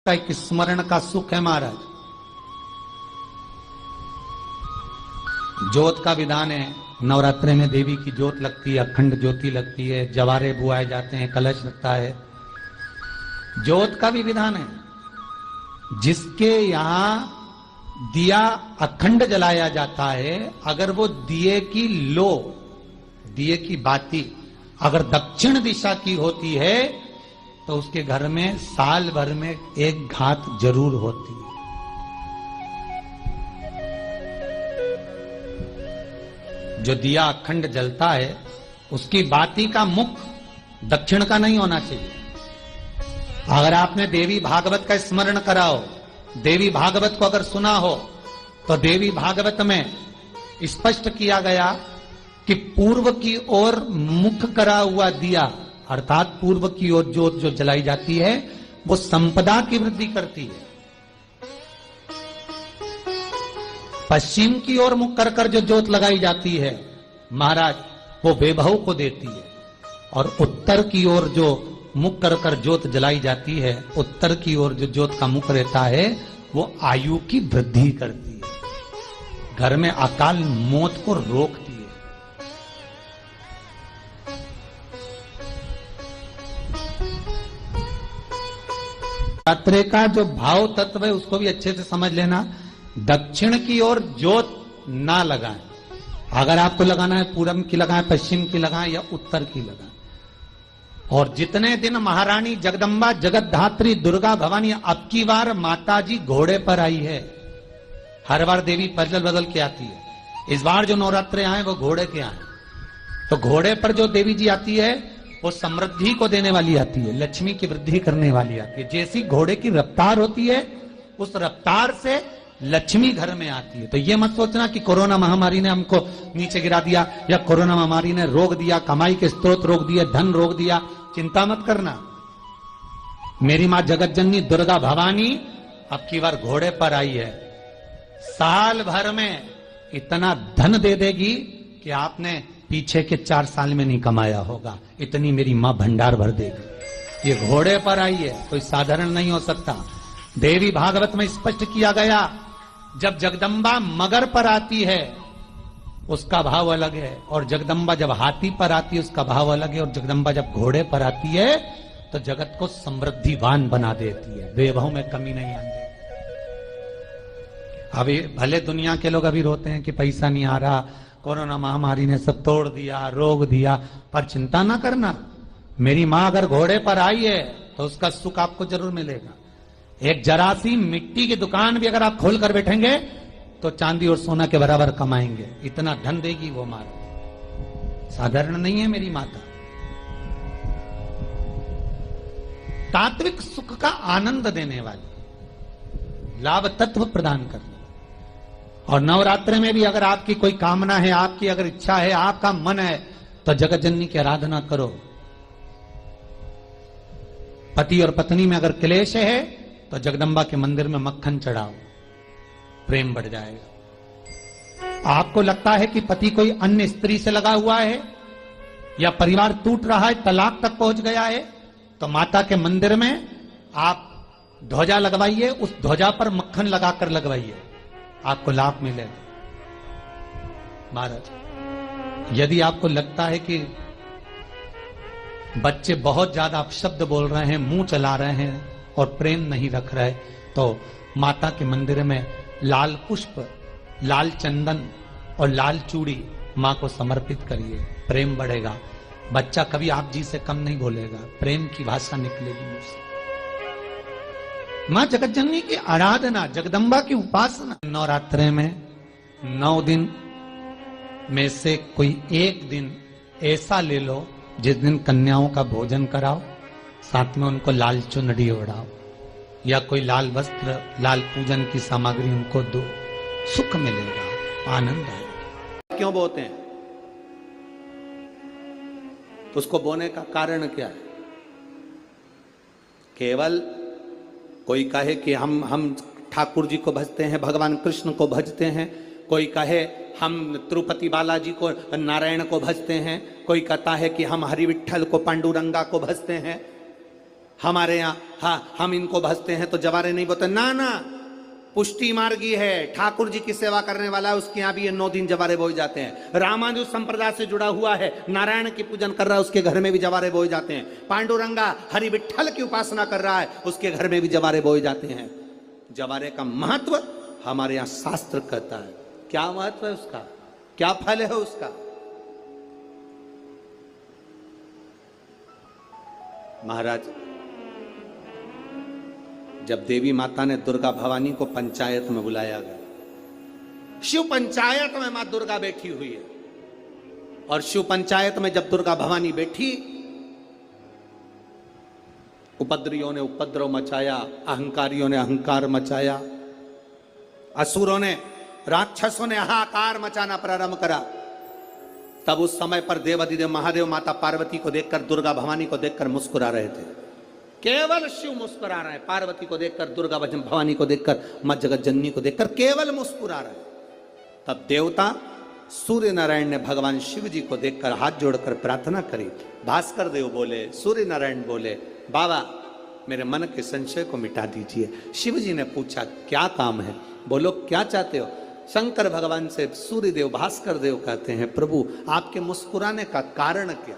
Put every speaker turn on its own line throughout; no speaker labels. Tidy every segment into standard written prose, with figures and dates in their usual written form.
का एक स्मरण का सुख है महाराज। ज्योत का विधान है, नवरात्रे में देवी की ज्योत लगती है, अखंड ज्योति लगती है, जवारे बुआए जाते हैं, कलश लगता है। ज्योत का भी विधान है। जिसके यहां दिया अखंड जलाया जाता है, अगर वो दिए की लो, दिए की बाती अगर दक्षिण दिशा की होती है तो उसके घर में साल भर में एक घात जरूर होती है। जो दिया अखंड जलता है उसकी बाती का मुख दक्षिण का नहीं होना चाहिए। अगर आपने देवी भागवत का स्मरण कराओ, देवी भागवत को अगर सुना हो, तो देवी भागवत में स्पष्ट किया गया कि पूर्व की ओर मुख करा हुआ दिया, अर्थात पूर्व की ओर ज्योत जो जलाई जाती है वो संपदा की वृद्धि करती है। पश्चिम की ओर मुख कर कर जो ज्योत लगाई जाती है महाराज, वो वैभव को देती है। और उत्तर की ओर जो मुख कर कर ज्योत जलाई जाती है, उत्तर की ओर जो ज्योत का मुख रहता है वो आयु की वृद्धि करती है, घर में अकाल मौत को रोकती है। नवरात्रे का जो भाव तत्व है उसको भी अच्छे से समझ लेना। दक्षिण की ओर ज्योत ना लगाएं। अगर आपको लगाना है पूरब की लगाएं, पश्चिम की लगाएं या उत्तर की लगाएं। और जितने दिन महारानी जगदम्बा जगतधात्री दुर्गा भवानी, अब की बार माताजी घोड़े पर आई है। हर बार देवी बदल बदल के आती है, इस बार जो नवरात्रे आए वो घोड़े के आए। तो घोड़े पर जो देवी जी आती है वो समृद्धि को देने वाली आती है, लक्ष्मी की वृद्धि करने वाली आती है। जैसी घोड़े की रफ्तार होती है उस रफ्तार से लक्ष्मी घर में आती है। तो ये मत सोचना कि कोरोना महामारी ने हमको नीचे गिरा दिया या कोरोना महामारी ने रोक दिया, कमाई के स्रोत रोक दिए, धन रोक दिया। चिंता मत करना। मेरी मां जगत जननी दुर्गा भवानी अब की बार घोड़े पर आई है। साल भर में इतना धन दे देगी कि आपने पीछे के 4 साल में नहीं कमाया होगा, इतनी मेरी मां भंडार भर देगी। ये घोड़े पर आई है, कोई साधारण नहीं हो सकता। देवी भागवत में स्पष्ट किया गया, जब जगदम्बा मगर पर आती है उसका भाव अलग है, और जगदम्बा जब हाथी पर आती है उसका भाव अलग है, और जगदम्बा जब घोड़े पर आती है तो जगत को समृद्धिवान बना देती है, वैभव में कमी नहीं आती। अभी भले दुनिया के लोग अभी रोते हैं कि पैसा नहीं आ रहा, कोरोना महामारी ने सब तोड़ दिया, रोक दिया, पर चिंता ना करना। मेरी मां अगर घोड़े पर आई है तो उसका सुख आपको जरूर मिलेगा। एक जरा सी मिट्टी की दुकान भी अगर आप खोल कर बैठेंगे तो चांदी और सोना के बराबर कमाएंगे, इतना धन देगी वो मां। साधारण नहीं है मेरी माता। तात्विक सुख का आनंद देने वाली, लाभ तत्व प्रदान करने। और नवरात्रि में भी अगर आपकी कोई कामना है, आपकी अगर इच्छा है, आपका मन है, तो जगत जननी की आराधना करो। पति और पत्नी में अगर क्लेश है तो जगदम्बा के मंदिर में मक्खन चढ़ाओ, प्रेम बढ़ जाएगा। आपको लगता है कि पति कोई अन्य स्त्री से लगा हुआ है या परिवार टूट रहा है, तलाक तक पहुंच गया है, तो माता के मंदिर में आप ध्वजा लगवाइए, उस ध्वजा पर मक्खन लगाकर लगवाइए, आपको लाभ मिलेगा। महाराज, यदि आपको लगता है कि बच्चे बहुत ज्यादा अपशब्द बोल रहे हैं, मुंह चला रहे हैं और प्रेम नहीं रख रहे, तो माता के मंदिर में लाल पुष्प, लाल चंदन और लाल चूड़ी मां को समर्पित करिए, प्रेम बढ़ेगा। बच्चा कभी आप जी से कम नहीं बोलेगा, प्रेम की भाषा निकलेगी मुझसे। मां जगत जननी की आराधना, जगदम्बा की उपासना। नवरात्रे में 9 दिन में से कोई एक दिन ऐसा ले लो जिस दिन कन्याओं का भोजन कराओ, साथ में उनको लाल चुनरी ओढ़ाओ या कोई लाल वस्त्र, लाल पूजन की सामग्री उनको दो, सुख मिलेगा, आनंद आएगा। क्यों बोते हैं? तो उसको बोने का कारण क्या है? केवल कोई कहे कि हम ठाकुर जी को भजते हैं, भगवान कृष्ण को भजते हैं, कोई कहे हम तिरुपति बालाजी को, नारायण को भजते हैं, कोई कहता है कि हम हरि विठल को, पांडुरंगा को भजते हैं। हमारे यहाँ हाँ हम इनको भजते हैं तो जवारे नहीं बोते, ना ना, पुष्टि मार्गी है, ठाकुर जी की सेवा करने वाला है, उसके यहाँ भी ये 9 दिन जवारे बोए जाते हैं। रामानुज संप्रदाय से जुड़ा हुआ है, नारायण की पूजन कर रहा है, उसके घर में भी जवारे बोए जाते हैं। पांडुरंगा हरि विठ्ठल की उपासना कर रहा है, उसके घर में भी जवारे बोए जाते हैं। जवारे का महत्व हमारे यहाँ शास्त्र कहता है। क्या महत्व है उसका, क्या फल है उसका? महाराज, जब देवी माता ने दुर्गा भवानी को पंचायत में बुलाया गया, शिव पंचायत में मां दुर्गा बैठी हुई है, और शिव पंचायत में जब दुर्गा भवानी बैठी, उपद्रवियों ने उपद्रव मचाया, अहंकारियों ने अहंकार मचाया, असुरों ने, राक्षसों ने हाहाकार मचाना प्रारंभ करा। तब उस समय पर देवाधिदेव महादेव माता पार्वती को देखकर, दुर्गा भवानी को देखकर मुस्कुरा रहे थे। केवल शिव मुस्कुरा रहे हैं, पार्वती को देखकर, दुर्गा भवानी को देखकर, मां जगत जननी को देखकर केवल मुस्कुरा रहे हैं। तब देवता सूर्य नारायण ने भगवान शिव जी को देखकर हाथ जोड़कर प्रार्थना करी। भास्कर देव बोले, सूर्य नारायण बोले, बाबा मेरे मन के संशय को मिटा दीजिए। शिव जी ने पूछा क्या काम है, बोलो क्या चाहते हो? शंकर भगवान से सूर्य देव भास्कर देव कहते हैं, प्रभु आपके मुस्कुराने का कारण क्या?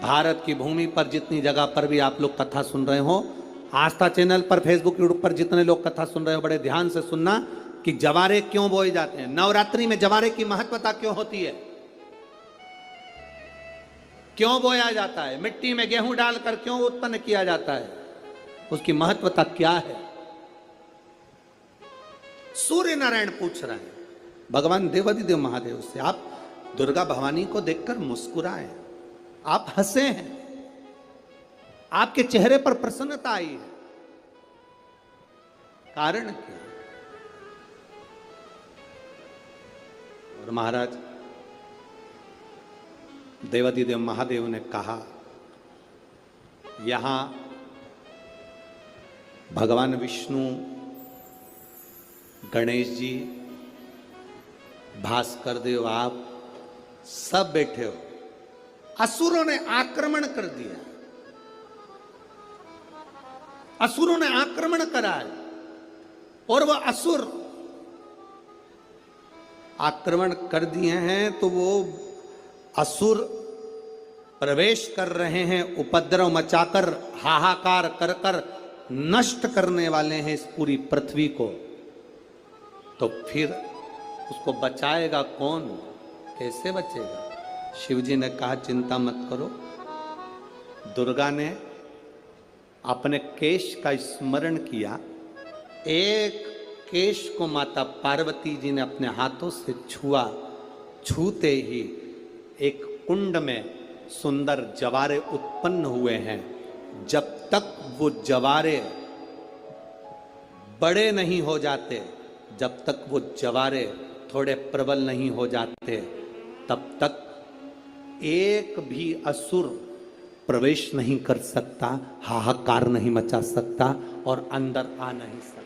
भारत की भूमि पर जितनी जगह पर भी आप लोग कथा सुन रहे हो, आस्था चैनल पर, फेसबुक, यूट्यूब पर जितने लोग कथा सुन रहे हो, बड़े ध्यान से सुनना कि जवारे क्यों बोए जाते हैं, नवरात्रि में जवारे की महत्वता क्यों होती है, क्यों बोया जाता है, मिट्टी में गेहूं डालकर क्यों उत्पन्न किया जाता है, उसकी महत्वता क्या है? सूर्य नारायण पूछ रहे हैं भगवान देवाधिदेव महादेव से, आप दुर्गा भवानी को देखकर मुस्कुराए, आप हंसे हैं, आपके चेहरे पर प्रसन्नता आई है, कारण क्या? और महाराज देवाधिदेव महादेव ने कहा, यहां भगवान विष्णु, गणेश जी, भास्कर देव, आप सब बैठे हो। असुरों ने आक्रमण कर दिया, असुरों ने आक्रमण करा है, और वह असुर आक्रमण कर दिए हैं तो वो असुर प्रवेश कर रहे हैं, उपद्रव मचाकर, हाहाकार कर कर नष्ट करने वाले हैं इस पूरी पृथ्वी को। तो फिर उसको बचाएगा कौन, कैसे बचेगा? शिवजी ने कहा चिंता मत करो। दुर्गा ने अपने केश का स्मरण किया, एक केश को माता पार्वती जी ने अपने हाथों से छुआ, छूते ही एक कुंड में सुंदर जवारे उत्पन्न हुए हैं। जब तक वो जवारे बड़े नहीं हो जाते, जब तक वो जवारे थोड़े प्रबल नहीं हो जाते, तब तक एक भी असुर प्रवेश नहीं कर सकता, हाहाकार नहीं मचा सकता और अंदर आ नहीं सकता।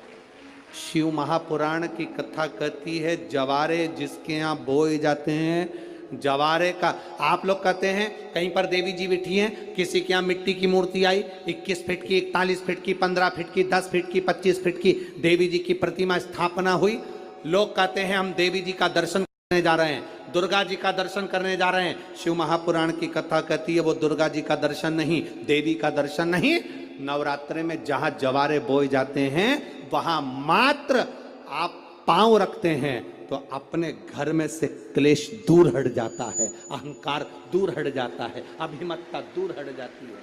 शिव महापुराण की कथा कहती है, जवारे जिसके यहाँ बोए जाते हैं, जवारे का, आप लोग कहते हैं कहीं पर देवी जी बैठी हैं, किसी के यहाँ मिट्टी की मूर्ति आई, 21 फीट की, 41 फीट की, 15 फीट की, 10 फीट की, 25 फीट की देवी जी की प्रतिमा स्थापना हुई। लोग कहते हैं हम देवी जी का दर्शन करने जा रहे हैं, दुर्गा जी का दर्शन करने जा रहे हैं। शिव महापुराण की कथा कहती है वो दुर्गा जी का दर्शन नहीं, देवी का दर्शन नहीं। नवरात्रे में जहां जवारे बोए जाते हैं वहां मात्र आप पांव रखते हैं तो अपने घर में से क्लेश दूर हट जाता है, अहंकार दूर हट जाता है, अभिमतता दूर हट जाती है,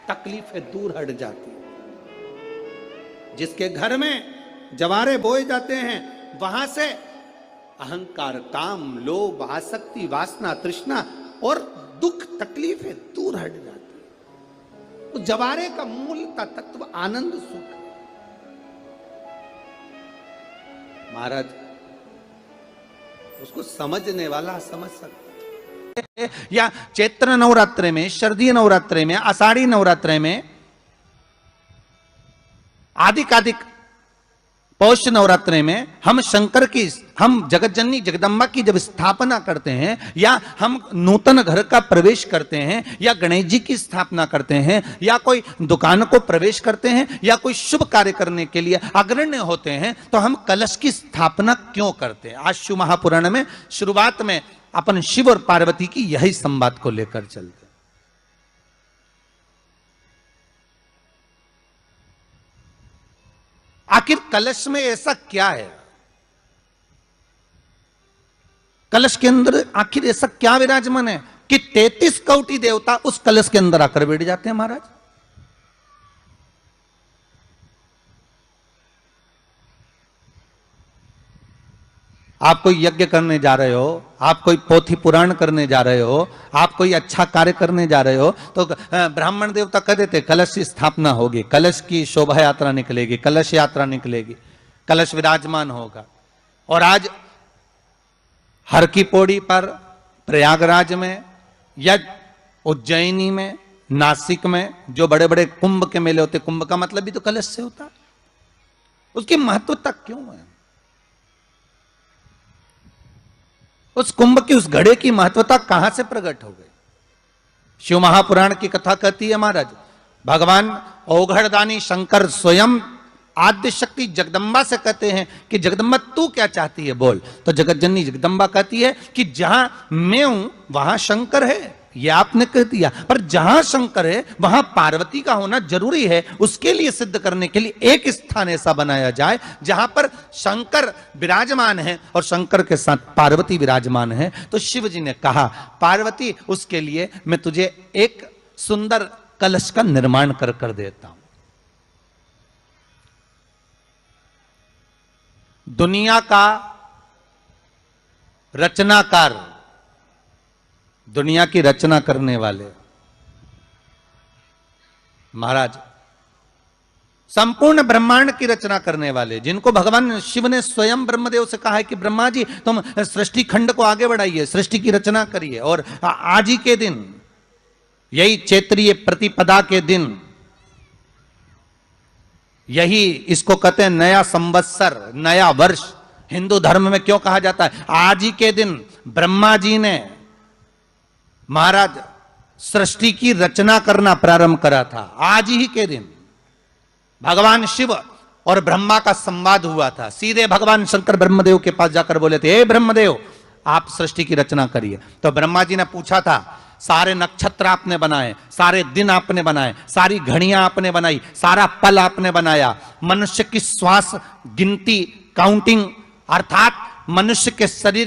तकलीफें दूर हट जाती है। जिसके घर में जवारे बोए जाते हैं वहां से अहंकार, काम, लोभ, आसक्ति, वासना, तृष्णा और दुख, तकलीफें दूर हट जाती है। तो जवारे का मूल का तत्व आनंद, सुख। महाराज उसको समझने वाला समझ सकता है। या चैत्र नवरात्रे में, शरदीय नवरात्रे में, आषाढ़ी नवरात्रे में आधिकाधिक
पौष नवरात्रि में हम जगत जननी जगदम्बा की जब स्थापना करते हैं, या हम नूतन घर का प्रवेश करते हैं, या गणेश जी की स्थापना करते हैं, या कोई दुकान को प्रवेश करते हैं, या कोई शुभ कार्य करने के लिए अग्रण्य होते हैं, तो हम कलश की स्थापना क्यों करते हैं? आज शिव महापुराण में शुरुआत में अपन शिव और पार्वती की यही संवाद को लेकर चलते हैं। आखिर कलश में ऐसा क्या है? कलश के अंदर आखिर ऐसा क्या विराजमान है कि 33 कोटि देवता उस कलश के अंदर आकर बैठ जाते हैं महाराज? आप कोई यज्ञ करने जा रहे हो, आप कोई पोथी पुराण करने जा रहे हो, आप कोई अच्छा कार्य करने जा रहे हो, तो ब्राह्मण देवता कह देते कलश की स्थापना होगी, कलश की शोभा यात्रा निकलेगी, कलश यात्रा निकलेगी, कलश विराजमान होगा। और आज हर की पौड़ी पर, प्रयागराज में, या उज्जैनी में, नासिक में जो बड़े बड़े कुंभ के मेले होते, कुंभ का मतलब भी तो कलश से होता, उसकी महत्वता क्यों है? उस कुंभ की, उस घड़े की महत्वता कहां से प्रकट हो गई? शिव महापुराण की कथा कहती है महाराज, भगवान औघड़दानी शंकर स्वयं आद्य शक्ति जगदम्बा से कहते हैं कि जगदम्बा तू क्या चाहती है बोल। तो जगत जननी जगदम्बा कहती है कि जहां मैं हूं वहां शंकर है, ये आपने कह दिया, पर जहां शंकर है वहां पार्वती का होना जरूरी है। उसके लिए सिद्ध करने के लिए एक स्थान ऐसा बनाया जाए जहां पर शंकर विराजमान है और शंकर के साथ पार्वती विराजमान है। तो शिव जी ने कहा, पार्वती उसके लिए मैं तुझे एक सुंदर कलश का निर्माण कर देता हूं। दुनिया का रचनाकार, दुनिया की रचना करने वाले महाराज, संपूर्ण ब्रह्मांड की रचना करने वाले, जिनको भगवान शिव ने स्वयं ब्रह्मदेव से कहा है कि ब्रह्मा जी तुम सृष्टि खंड को आगे बढ़ाइए, सृष्टि की रचना करिए। और आज ही के दिन, यही चैत्रीय प्रतिपदा के दिन, यही इसको कहते हैं नया संवत्सर, नया वर्ष। हिंदू धर्म में क्यों कहा जाता है? आज ही के दिन ब्रह्मा जी ने महाराज सृष्टि की रचना करना प्रारंभ करा था। आज ही के दिन भगवान शिव और ब्रह्मा का संवाद हुआ था। सीधे भगवान शंकर ब्रह्मदेव के पास जाकर बोले थे, हे ब्रह्मदेव आप सृष्टि की रचना करिए। तो ब्रह्मा जी ने पूछा था, सारे नक्षत्र आपने बनाए, सारे दिन आपने बनाए, सारी घड़ियां आपने बनाई, सारा पल आपने बनाया, मनुष्य की श्वास गिनती, काउंटिंग, अर्थात मनुष्य के शरीर